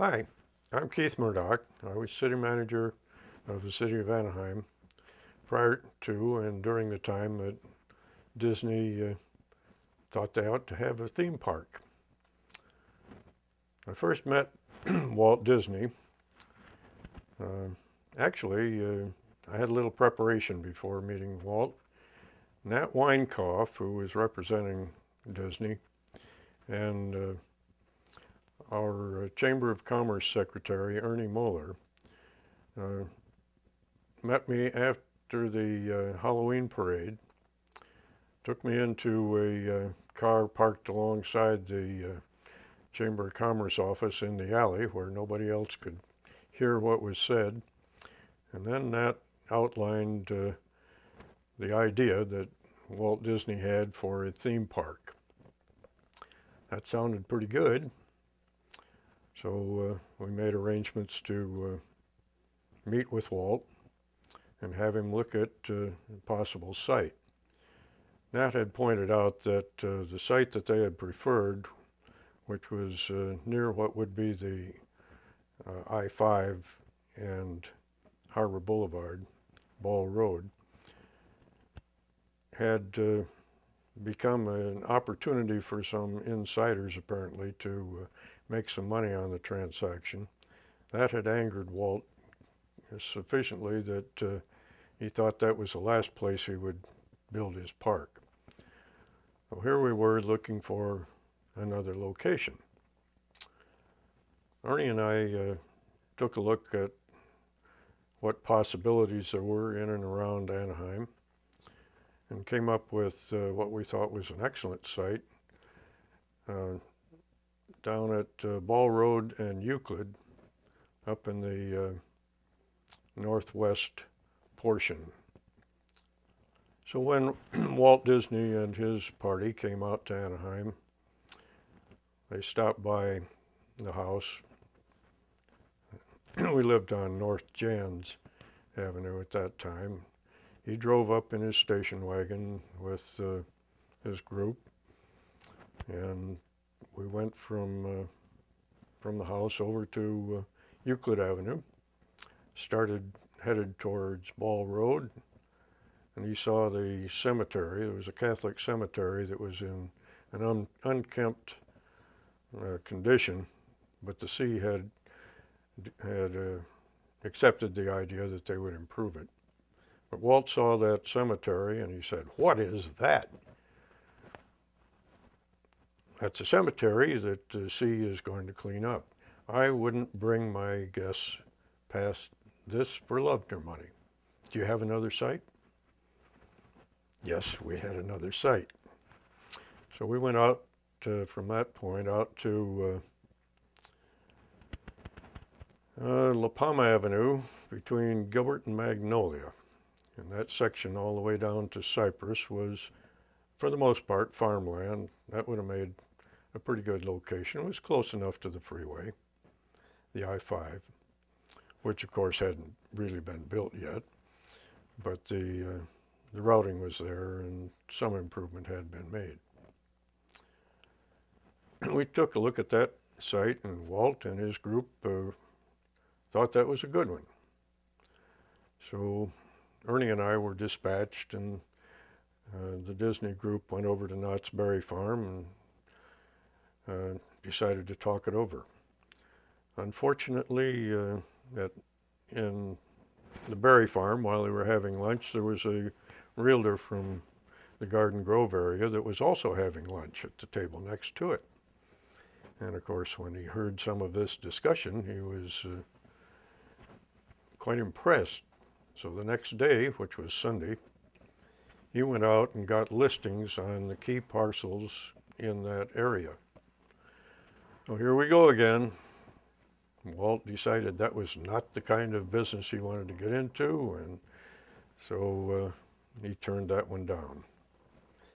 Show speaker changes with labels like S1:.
S1: Hi, I'm Keith Murdoch. I was city manager of the city of Anaheim prior to and during the time that Disney thought they ought to have a theme park. I first met Walt Disney. Uh, I had a little preparation before meeting Walt. Nat Weinkoff, who was representing Disney, and our Chamber of Commerce Secretary, Ernie Moeller, met me after the Halloween parade, took me into a car parked alongside the Chamber of Commerce office in the alley where nobody else could hear what was said, and then Nat outlined the idea that Walt Disney had for a theme park. That sounded pretty good. So we made arrangements to meet with Walt and have him look at a possible site. Nat had pointed out that the site that they had preferred, which was near what would be the I-5 and Harbor Boulevard, Ball Road, had become an opportunity for some insiders apparently to make some money on the transaction. That had angered Walt sufficiently that he thought that was the last place he would build his park. So here we were looking for another location. Ernie and I took a look at what possibilities there were in and around Anaheim and came up with what we thought was an excellent site down at Ball Road and Euclid, up in the northwest portion. So when Walt Disney and his party came out to Anaheim, they stopped by the house. We lived on North Jans Avenue at that time. He drove up in his station wagon with his group, and we went from the house over to Euclid Avenue, headed towards Ball Road, and he saw the cemetery. There was a Catholic cemetery that was in an unkempt condition, but the city had accepted the idea that they would improve it. But Walt saw that cemetery and he said, "What is that?" "That's a cemetery that the city is going to clean up. I wouldn't bring my guests past this for love nor money. Do you have another site?" Yes, we had another site. So we went out from that point out to La Palma Avenue between Gilbert and Magnolia. And that section all the way down to Cypress was, for the most part, farmland. That would have made a pretty good location. It was close enough to the freeway, the I-5, which of course hadn't really been built yet, but the routing was there and some improvement had been made. We took a look at that site, and Walt and his group thought that was a good one. So Ernie and I were dispatched, and the Disney group went over to Knott's Berry Farm and decided to talk it over. Unfortunately, in the Berry Farm, while they were having lunch, there was a realtor from the Garden Grove area that was also having lunch at the table next to it. And of course, when he heard some of this discussion, he was quite impressed. So the next day, which was Sunday, he went out and got listings on the key parcels in that area. So here we go again. Walt decided that was not the kind of business he wanted to get into, and so he turned that one down.